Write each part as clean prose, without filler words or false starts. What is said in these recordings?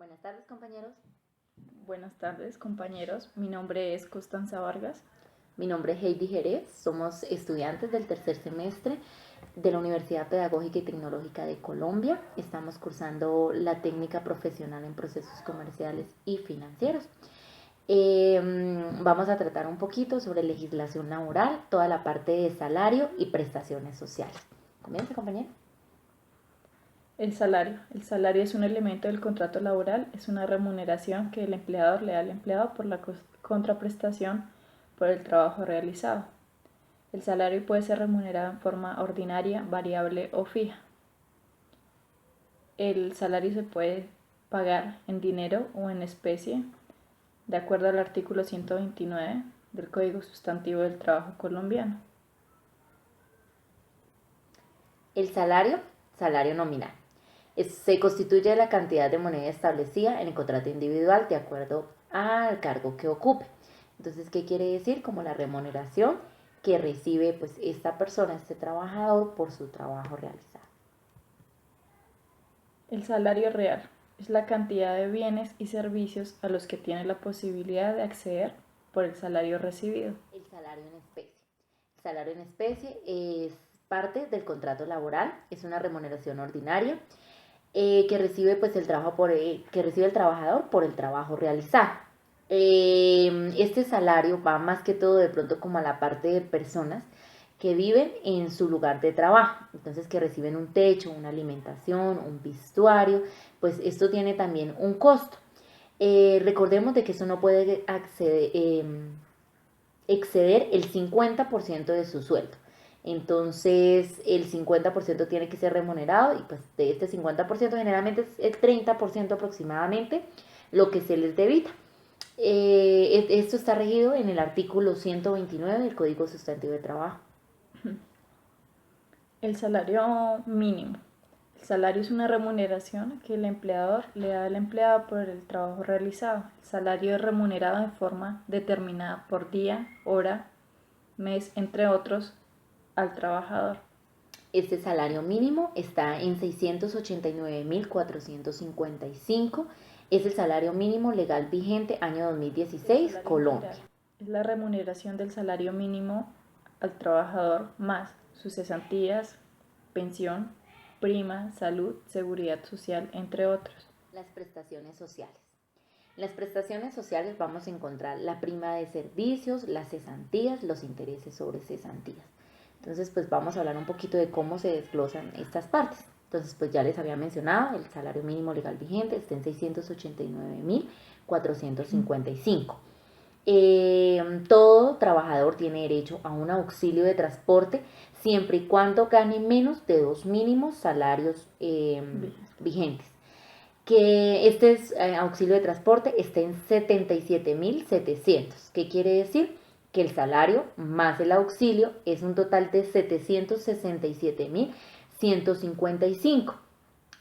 Buenas tardes, compañeros. Buenas tardes, compañeros. Mi nombre es Constanza Vargas. Mi nombre es Heidi Jerez. Somos estudiantes del tercer semestre de la Universidad Pedagógica y Tecnológica de Colombia. Estamos cursando la técnica profesional en procesos comerciales y financieros. Vamos a tratar un poquito sobre legislación laboral, toda la parte de salario y prestaciones sociales. ¿Comienza, compañero? El salario. El salario es un elemento del contrato laboral, es una remuneración que el empleador le da al empleado por la contraprestación por el trabajo realizado. El salario puede ser remunerado en forma ordinaria, variable o fija. El salario se puede pagar en dinero o en especie, de acuerdo al artículo 129 del Código Sustantivo del Trabajo colombiano. El salario nominal. Se constituye de la cantidad de moneda establecida en el contrato individual de acuerdo al cargo que ocupe. Entonces, ¿qué quiere decir? Como la remuneración que recibe pues esta persona, este trabajador, por su trabajo realizado. El salario real es la cantidad de bienes y servicios a los que tiene la posibilidad de acceder por el salario recibido. El salario en especie. El salario en especie es parte del contrato laboral, es una remuneración ordinaria que recibe pues el trabajo que recibe el trabajador por el trabajo realizado. Este salario va más que todo de pronto como a la parte de personas que viven en su lugar de trabajo, entonces que reciben un techo, una alimentación, un vestuario, pues esto tiene también un costo. Recordemos de que eso no puede exceder el 50% de su sueldo. Entonces, el 50% tiene que ser remunerado y pues de este 50% generalmente es el 30% aproximadamente lo que se les debita. Esto está regido en el artículo 129 del Código Sustantivo de Trabajo. El salario mínimo. El salario es una remuneración que el empleador le da al empleado por el trabajo realizado. El salario es remunerado en forma determinada por día, hora, mes, entre otros, al trabajador. Este salario mínimo está en 689.455. Es el salario mínimo legal vigente año 2016, Colombia. Es la remuneración del salario mínimo al trabajador más sus cesantías, pensión, prima, salud, seguridad social, entre otros. Las prestaciones sociales. En las prestaciones sociales vamos a encontrar la prima de servicios, las cesantías, los intereses sobre cesantías. Entonces, pues vamos a hablar un poquito de cómo se desglosan estas partes. Entonces, pues ya les había mencionado, el salario mínimo legal vigente está en 689.455. Todo trabajador tiene derecho a un auxilio de transporte siempre y cuando gane menos de 2 mínimos salarios vigentes. Que este auxilio de transporte está en 77.700. ¿Qué quiere decir? Que el salario más el auxilio es un total de 767.155.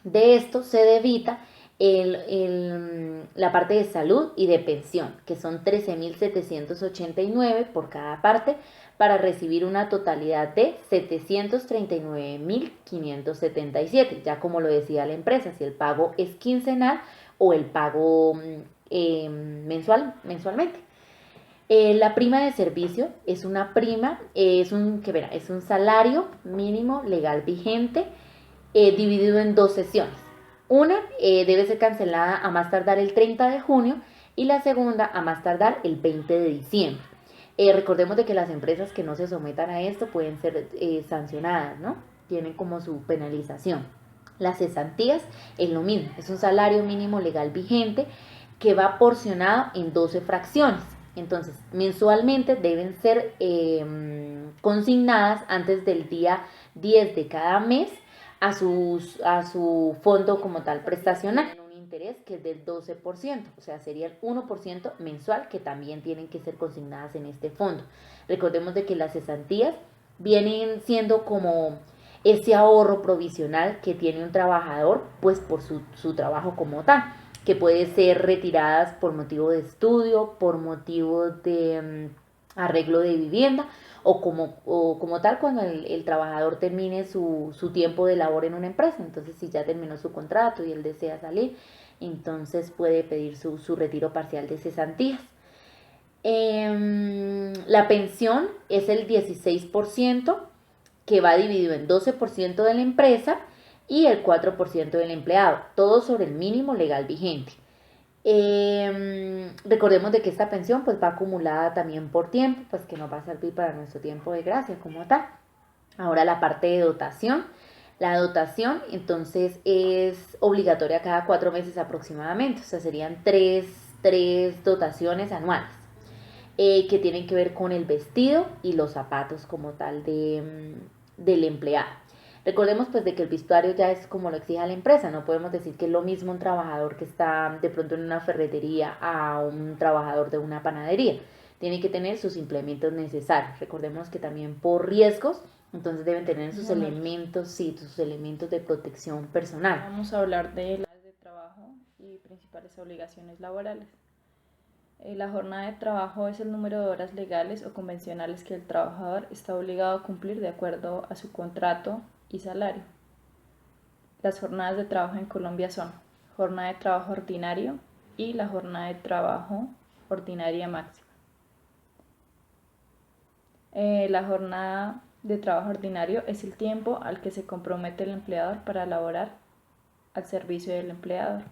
De esto se debita la parte de salud y de pensión, que son 13.789 por cada parte, para recibir una totalidad de 739.577, ya como lo decía la empresa, si el pago es quincenal o el pago mensualmente. La prima de servicio es una prima, es un salario mínimo legal vigente dividido en dos sesiones. Una debe ser cancelada a más tardar el 30 de junio y la segunda a más tardar el 20 de diciembre. Recordemos de que las empresas que no se sometan a esto pueden ser sancionadas, ¿no? Tienen como su penalización. Las cesantías es lo mismo, es un salario mínimo legal vigente que va porcionado en 12 fracciones. Entonces, mensualmente deben ser consignadas antes del día 10 de cada mes a su fondo como tal prestacional. Tienen un interés que es del 12%, o sea, sería el 1% mensual que también tienen que ser consignadas en este fondo. Recordemos de que las cesantías vienen siendo como ese ahorro provisional que tiene un trabajador pues por su trabajo como tal, que puede ser retiradas por motivo de estudio, por motivo de arreglo de vivienda o como tal cuando el trabajador termine su tiempo de labor en una empresa. Entonces, si ya terminó su contrato y él desea salir, entonces puede pedir su retiro parcial de cesantías. La pensión es el 16%, que va dividido en 12% de la empresa y el 4% del empleado, todo sobre el mínimo legal vigente. Recordemos de que esta pensión pues va acumulada también por tiempo, pues que nos va a servir para nuestro tiempo de gracia como tal. Ahora la parte de dotación. La dotación entonces es obligatoria cada 4 meses aproximadamente, o sea serían tres dotaciones anuales, que tienen que ver con el vestido y los zapatos como tal del empleado. Recordemos pues de que el vestuario ya es como lo exige la empresa, no podemos decir que es lo mismo un trabajador que está de pronto en una ferretería a un trabajador de una panadería. Tiene que tener sus implementos necesarios. Recordemos que también por riesgos, entonces deben tener sus elementos, sí, sus elementos de protección personal. Vamos a hablar de las de trabajo y principales obligaciones laborales. La jornada de trabajo es el número de horas legales o convencionales que el trabajador está obligado a cumplir de acuerdo a su contrato y salario. Las jornadas de trabajo en Colombia son jornada de trabajo ordinario y la jornada de trabajo ordinaria máxima. La jornada de trabajo ordinario es el tiempo al que se compromete el empleador para laborar al servicio del empleador.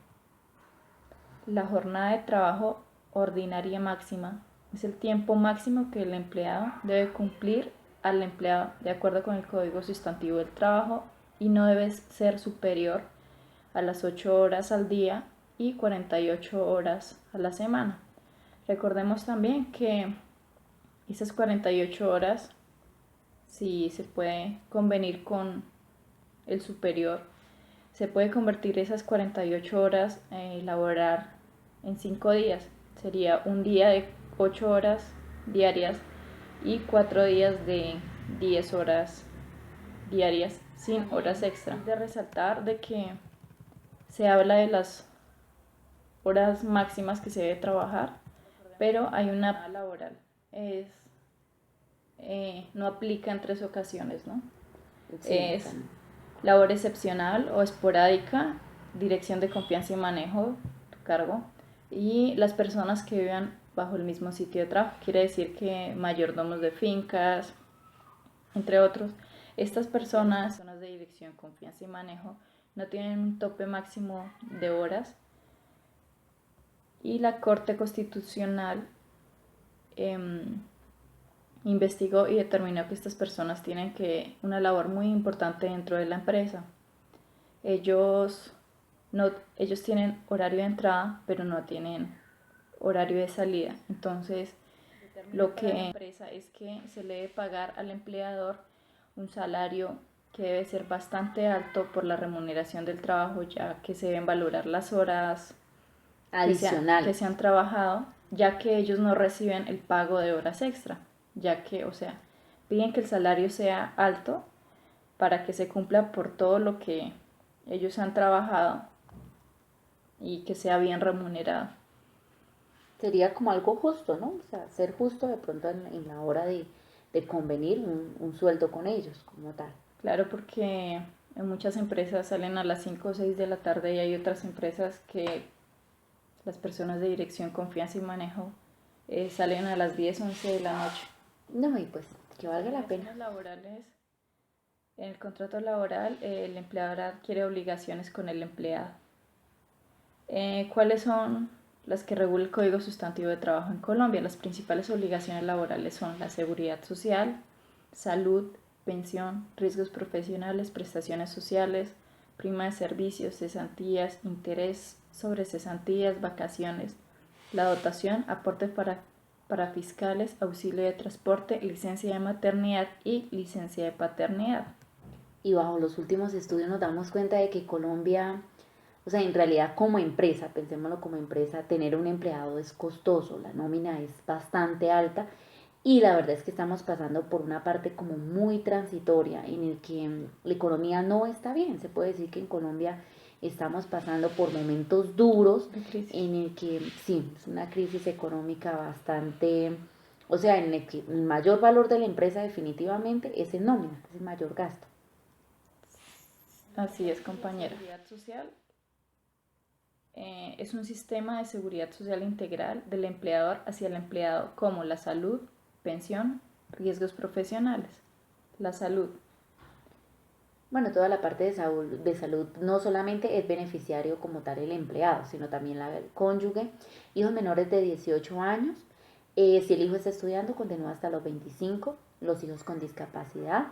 La jornada de trabajo ordinaria máxima es el tiempo máximo que el empleado debe cumplir al empleado de acuerdo con el Código Sustantivo del Trabajo y no debe ser superior a las 8 horas al día y 48 horas a la semana. Recordemos también que esas 48 horas, si se puede convenir con el superior, se puede convertir esas 48 horas laborar en 5 días. Sería un día de 8 horas diarias y 4 días de 10 horas diarias sin horas extra. Es de resaltar de que se habla de las horas máximas que se debe trabajar, pero hay una laboral. No aplica en 3 ocasiones, ¿no? Sí, es labor excepcional o esporádica, dirección de confianza y manejo, tu cargo, y las personas que vivan bajo el mismo sitio de trabajo, quiere decir que mayordomos de fincas, entre otros. Estas personas de dirección, confianza y manejo no tienen un tope máximo de horas y la Corte Constitucional investigó y determinó que estas personas tienen una labor muy importante dentro de la empresa. Ellos tienen horario de entrada, pero no tienen horario de salida. Entonces, lo que la empresa es que se le debe pagar al empleador un salario que debe ser bastante alto por la remuneración del trabajo, ya que se deben valorar las horas adicionales que se han trabajado, ya que ellos no reciben el pago de horas extra, ya que, piden que el salario sea alto para que se cumpla por todo lo que ellos han trabajado y que sea bien remunerado. Sería como algo justo, ¿no? O sea, ser justo de pronto en la hora de convenir un sueldo con ellos como tal. Claro, porque en muchas empresas salen a las 5 o 6 de la tarde y hay otras empresas que las personas de dirección, confianza y manejo salen a las 10 o 11 de la noche. No, y pues que valga la pena. En el contrato laboral, el empleador adquiere obligaciones con el empleado. ¿Cuáles son las que regula el Código Sustantivo de Trabajo en Colombia? Las principales obligaciones laborales son la seguridad social, salud, pensión, riesgos profesionales, prestaciones sociales, prima de servicios, cesantías, interés sobre cesantías, vacaciones, la dotación, aporte para fiscales, auxilio de transporte, licencia de maternidad y licencia de paternidad. Y bajo los últimos estudios nos damos cuenta de que Colombia, o sea, en realidad como empresa, pensémoslo como empresa, tener un empleado es costoso, la nómina es bastante alta y la verdad es que estamos pasando por una parte como muy transitoria en el que la economía no está bien. Se puede decir que en Colombia estamos pasando por momentos duros en el que sí, es una crisis económica bastante, o sea, en el que el mayor valor de la empresa definitivamente es en nómina, es el mayor gasto. Así es, compañera. La seguridad social es un sistema de seguridad social integral del empleador hacia el empleado, como la salud, pensión, riesgos profesionales. La salud. Bueno, toda la parte de salud no solamente es beneficiario como tal el empleado, sino también el cónyuge, hijos menores de 18 años, si el hijo está estudiando, continúa hasta los 25, los hijos con discapacidad,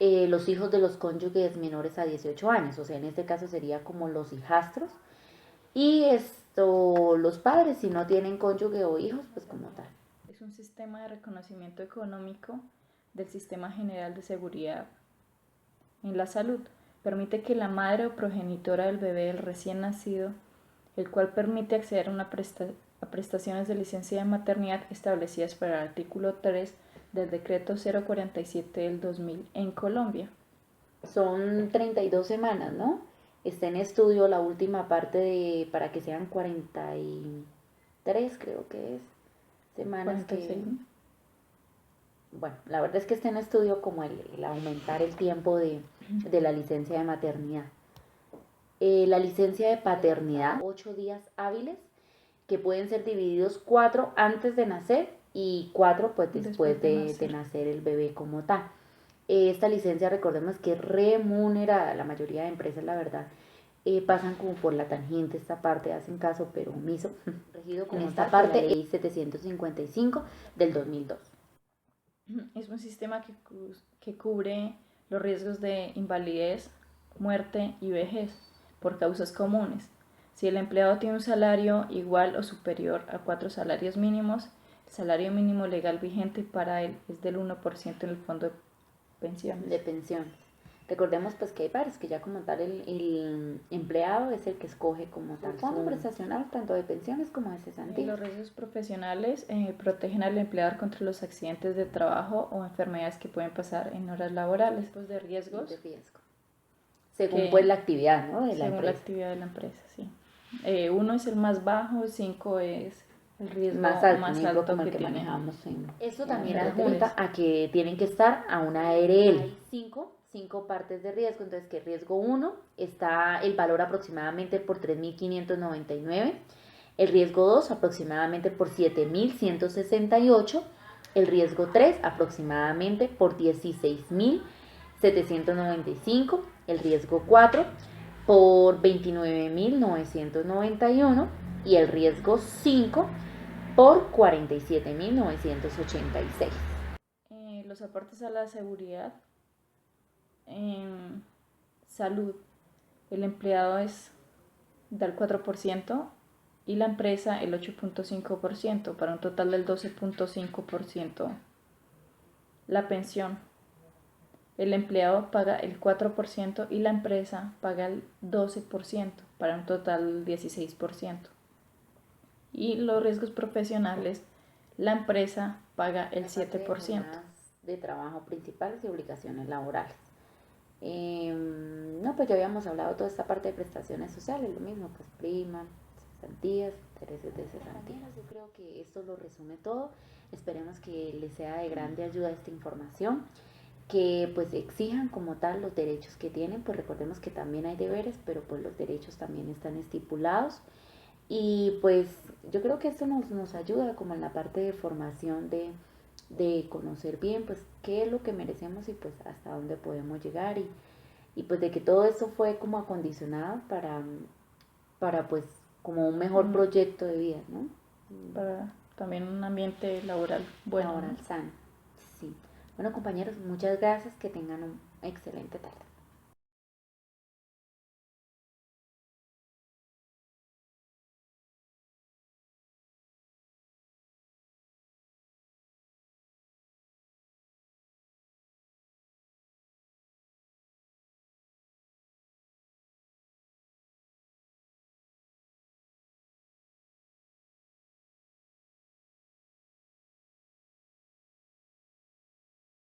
los hijos de los cónyuges menores a 18 años, o sea, en este caso sería como los hijastros, y los padres, si no tienen cónyuge o hijos, pues como tal. Es un sistema de reconocimiento económico del Sistema General de Seguridad en la salud. Permite que la madre o progenitora del bebé del recién nacido, el cual permite acceder a prestaciones de licencia de maternidad establecidas por el artículo 3 del decreto 047 del 2000 en Colombia. Son 32 semanas, ¿no? Está en estudio la última parte para que sean 43, creo que es, semanas 46. Bueno, la verdad es que está en estudio como el aumentar el tiempo de la licencia de maternidad. La licencia de paternidad, 8 días hábiles, que pueden ser divididos 4 antes de nacer y 4 pues después de nacer el bebé como tal. Esta licencia, recordemos que es remunerada, la mayoría de empresas, la verdad, pasan como por la tangente esta parte, hacen caso pero omiso, regido con esta parte, la ley 755 del 2002. Es un sistema que cubre los riesgos de invalidez, muerte y vejez por causas comunes. Si el empleado tiene un salario igual o superior a 4 salarios mínimos, el salario mínimo legal vigente para él es del 1% en el fondo de pensiones. Recordemos pues que hay varios, que ya como tal el empleado es el que escoge como tal fondo prestacional, tanto de pensiones como de cesantías. Los riesgos profesionales protegen al empleador contra los accidentes de trabajo o enfermedades que pueden pasar en horas laborales. Pues de riesgos. De riesgo. Según pues la actividad, ¿no? Según la actividad de la empresa, sí. 1 es el más bajo, 5 es el riesgo más alto como el que tiene. manejamos. Esto también adjunta a que tienen que estar a una ARL. Hay 5 partes de riesgo, entonces que riesgo 1 está el valor aproximadamente por 3.599, el riesgo 2 aproximadamente por 7.168, el riesgo 3 aproximadamente por 16.795, el riesgo 4 por 29.991 y el riesgo 5 por 47.986. Los aportes a la seguridad en salud, el empleado da el 4% y la empresa el 8.5%, para un total del 12.5%. La pensión, el empleado paga el 4% y la empresa paga el 12%, para un total del 16%. Y los riesgos profesionales, la empresa paga el 7%. De trabajo principales y obligaciones laborales. No, pues ya habíamos hablado de toda esta parte de prestaciones sociales, lo mismo, pues prima, cesantías, intereses de cesantías. Yo creo que esto lo resume todo. Esperemos que les sea de grande ayuda esta información, que pues exijan como tal los derechos que tienen, pues recordemos que también hay deberes, pero pues los derechos también están estipulados. Y pues yo creo que esto nos ayuda como en la parte de formación de conocer bien pues qué es lo que merecemos y pues hasta dónde podemos llegar y pues de que todo eso fue como acondicionado para pues como un mejor proyecto de vida, ¿no? Para también un ambiente laboral bueno. Laboral sano, sí. Bueno, compañeros, muchas gracias, que tengan un excelente tarde.